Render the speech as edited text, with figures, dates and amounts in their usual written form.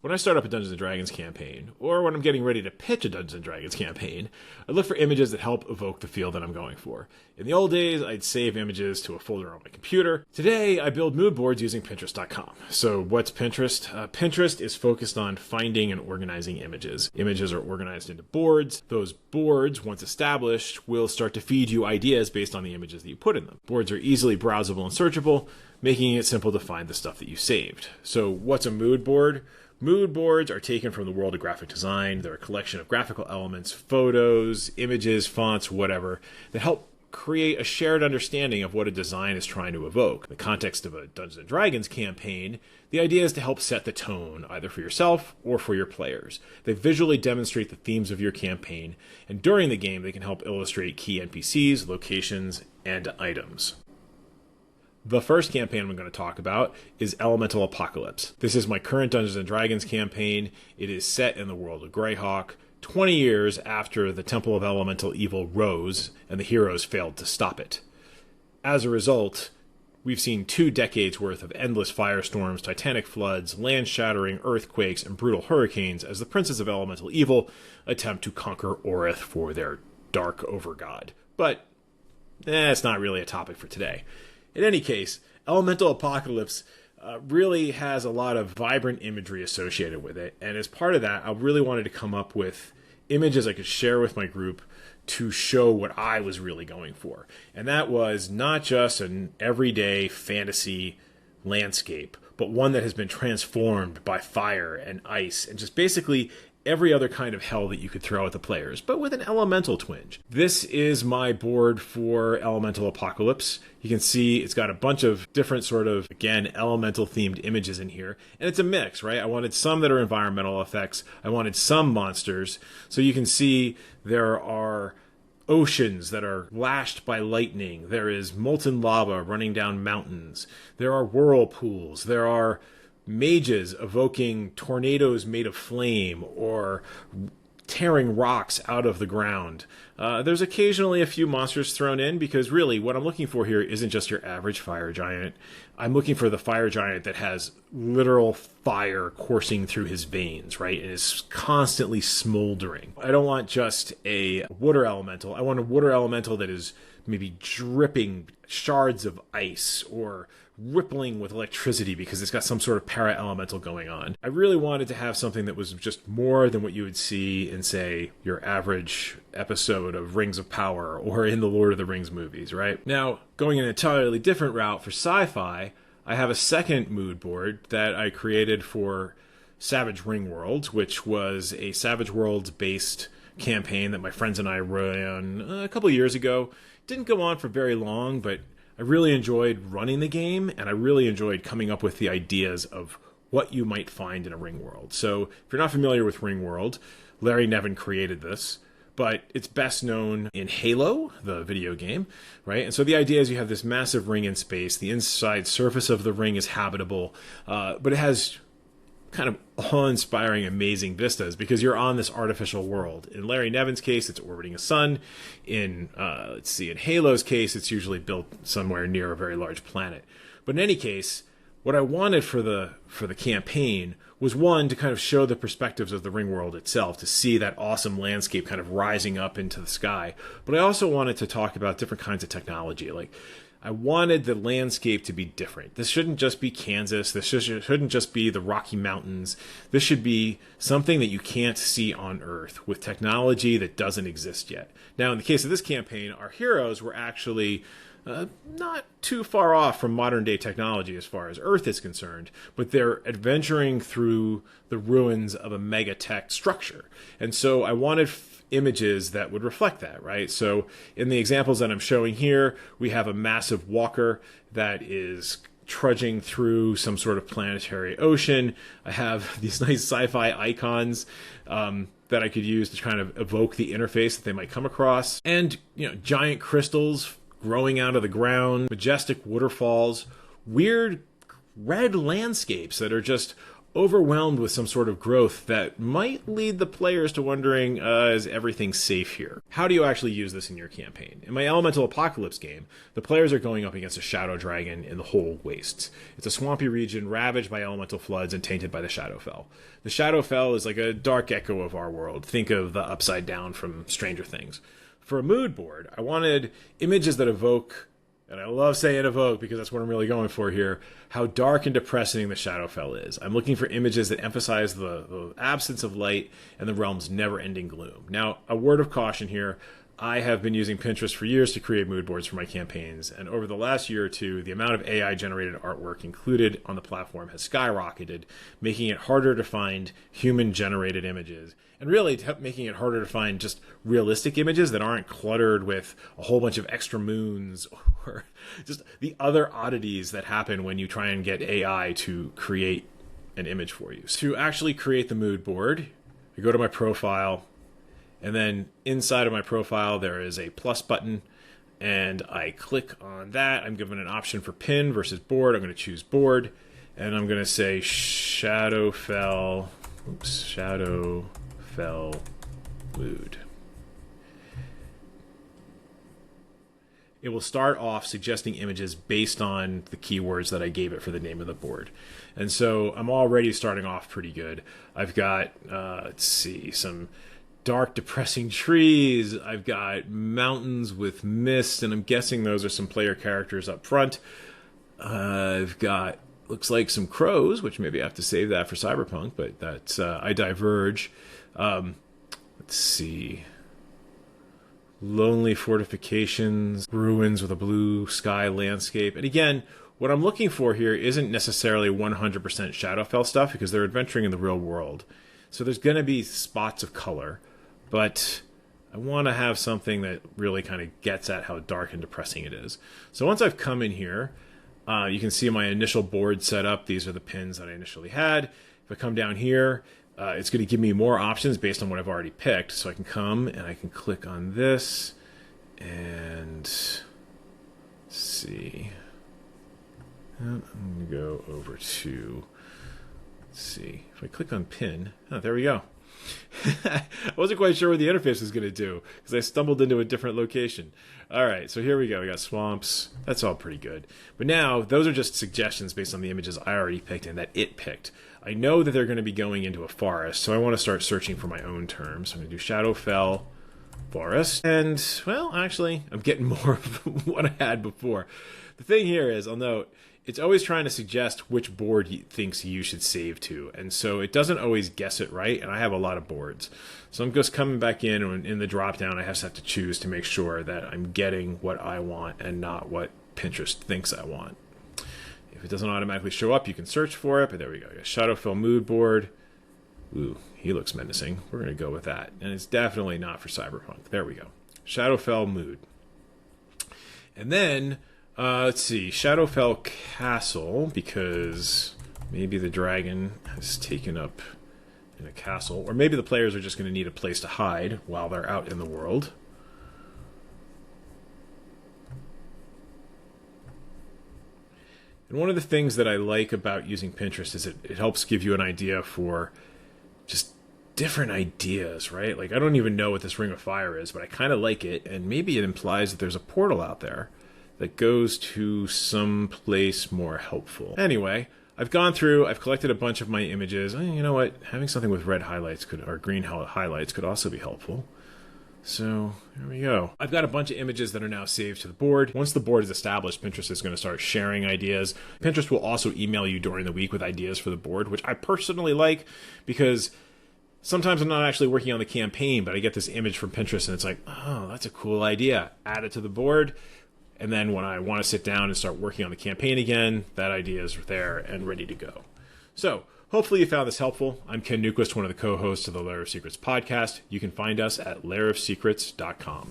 When I start up a Dungeons & Dragons campaign, or when I'm getting ready to pitch a Dungeons & Dragons campaign, I look for images that help evoke the feel that I'm going for. In the old days, I'd save images to a folder on my computer. Today, I build mood boards using Pinterest.com. So what's Pinterest? Pinterest is focused on finding and organizing images. Images are organized into boards. Those boards, once established, will start to feed you ideas based on the images that you put in them. Boards are easily browsable and searchable, making it simple to find the stuff that you saved. So what's a mood board? Mood boards are taken from the world of graphic design. They're a collection of graphical elements, photos, images, fonts, whatever, that help create a shared understanding of what a design is trying to evoke. In the context of a Dungeons & Dragons campaign, the idea is to help set the tone, either for yourself or for your players. They visually demonstrate the themes of your campaign, and during the game, they can help illustrate key NPCs, locations, and items. The first campaign I'm going to talk about is Elemental Apocalypse. This is my current Dungeons & Dragons campaign. It is set in the world of Greyhawk, 20 years after the Temple of Elemental Evil rose and the heroes failed to stop it. As a result, we've seen 2 decades worth of endless firestorms, titanic floods, land-shattering earthquakes, and brutal hurricanes as the princes of Elemental Evil attempt to conquer Orith for their dark overgod. But it's not really a topic for today. In any case, Elemental Apocalypse really has a lot of vibrant imagery associated with it, and as part of that, I really wanted to come up with images I could share with my group to show what I was really going for. And that was not just an everyday fantasy landscape, but one that has been transformed by fire and ice and just basically every other kind of hell that you could throw at the players, but with an elemental twinge. This is my board for Elemental Apocalypse. You can see it's got a bunch of different sort of, again, elemental themed images in here. And it's a mix, right? I wanted some that are environmental effects. I wanted some monsters. So you can see there are oceans that are lashed by lightning. There is molten lava running down mountains. There are whirlpools. There are mages evoking tornadoes made of flame or tearing rocks out of the ground. There's occasionally a few monsters thrown in because really what I'm looking for here isn't just your average fire giant. I'm looking for the fire giant that has literal fire coursing through his veins, right? And is constantly smoldering. I don't want just a water elemental. I want a water elemental that is maybe dripping shards of ice or rippling with electricity because it's got some sort of para-elemental going on. I really wanted to have something that was just more than what you would see in, say, your average episode of Rings of Power or in the Lord of the Rings movies, right? Now, going an entirely different route for sci-fi, I have a second mood board that I created for Savage Ringworld, which was a Savage Worlds-based campaign that my friends and I ran a couple years ago. Didn't go on for very long, but I really enjoyed running the game, and I really enjoyed coming up with the ideas of what you might find in a Ringworld. So if you're not familiar with Ringworld, Larry Nevin created this, but it's best known in Halo, the video game, right? And so the idea is you have this massive ring in space. The inside surface of the ring is habitable, but it has kind of awe-inspiring, amazing vistas because you're on this artificial world. In Larry Nevin's case, it's orbiting a sun. In Halo's case, it's usually built somewhere near a very large planet. But in any case, what I wanted for the campaign was, one, to kind of show the perspectives of the Ringworld itself, to see that awesome landscape kind of rising up into the sky. But I also wanted to talk about different kinds of technology. Like, I wanted the landscape to be different. This shouldn't just be Kansas. This shouldn't just be the Rocky Mountains. This should be something that you can't see on Earth with technology that doesn't exist yet. Now, in the case of this campaign, our heroes were actually not too far off from modern day technology as far as Earth is concerned, but they're adventuring through the ruins of a megatech structure. And so I wanted images that would reflect that, right? So in the examples that I'm showing here, we have a massive walker that is trudging through some sort of planetary ocean. I have these nice sci-fi icons that I could use to kind of evoke the interface that they might come across. And, giant crystals growing out of the ground, majestic waterfalls, weird red landscapes that are just overwhelmed with some sort of growth that might lead the players to wondering, is everything safe here? How do you actually use this in your campaign? In my Elemental Apocalypse game, the players are going up against a shadow dragon in the Whole Wastes. It's a swampy region ravaged by elemental floods and tainted by the Shadowfell. The Shadowfell is like a dark echo of our world. Think of the Upside Down from Stranger Things. For a mood board, I wanted images that evoke, and I love saying evoke because that's what I'm really going for here, how dark and depressing the Shadowfell is. I'm looking for images that emphasize the absence of light and the realm's never-ending gloom. Now, a word of caution here. I have been using Pinterest for years to create mood boards for my campaigns, and over the last year or two, the amount of AI-generated artwork included on the platform has skyrocketed, making it harder to find human-generated images, and really making it harder to find just realistic images that aren't cluttered with a whole bunch of extra moons or just the other oddities that happen when you try and get AI to create an image for you. So to actually create the mood board, I go to my profile, and then inside of my profile, there is a plus button, and I click on that. I'm given an option for pin versus board. I'm going to choose board, and I'm going to say Shadowfell mood. It will start off suggesting images based on the keywords that I gave it for the name of the board. And so I'm already starting off pretty good. I've got, some dark, depressing trees. I've got mountains with mist, and I'm guessing those are some player characters up front. I've got, looks like some crows, which maybe I have to save that for Cyberpunk, but that's, I diverge. Let's see. Lonely fortifications, ruins with a blue sky landscape. And again, what I'm looking for here isn't necessarily 100% Shadowfell stuff because they're adventuring in the real world. So there's going to be spots of color, but I want to have something that really kind of gets at how dark and depressing it is. So once I've come in here, you can see my initial board set up. These are the pins that I initially had. If I come down here, it's going to give me more options based on what I've already picked. So I can come and I can click on this and let's see. I'm going to go over to, let's see, if I click on pin, there we go. I wasn't quite sure what the interface was going to do because I stumbled into a different location. All right, so here we go. We got swamps. That's all pretty good. But now, those are just suggestions based on the images I already picked and that it picked. I know that they're going to be going into a forest, so I want to start searching for my own terms. So I'm going to do Shadowfell forest. And, well, actually, I'm getting more of what I had before. The thing here is, I'll note, it's always trying to suggest which board he thinks you should save to. And so it doesn't always guess it right, and I have a lot of boards. So I'm just coming back in, and in the drop-down, I have to choose to make sure that I'm getting what I want and not what Pinterest thinks I want. If it doesn't automatically show up, you can search for it, but there we go. Shadowfell mood board. Ooh, he looks menacing. We're going to go with that. And it's definitely not for Cyberpunk. There we go. Shadowfell mood. And then, let's see, Shadowfell castle, because maybe the dragon has taken up in a castle, or maybe the players are just going to need a place to hide while they're out in the world. And one of the things that I like about using Pinterest is it helps give you an idea for just different ideas, right? Like, I don't even know what this Ring of Fire is, but I kind of like it, and maybe it implies that there's a portal out there that goes to some place more helpful. Anyway, I've gone through, I've collected a bunch of my images. You know what? Having something with red highlights or green highlights could also be helpful. So, there we go. I've got a bunch of images that are now saved to the board. Once the board is established, Pinterest is going to start sharing ideas. Pinterest will also email you during the week with ideas for the board, which I personally like because sometimes I'm not actually working on the campaign, but I get this image from Pinterest and it's like, oh, that's a cool idea. Add it to the board. And then when I want to sit down and start working on the campaign again, that idea is there and ready to go. So, hopefully you found this helpful. I'm Ken Newquist, one of the co-hosts of the Lair of Secrets podcast. You can find us at lairofsecrets.com.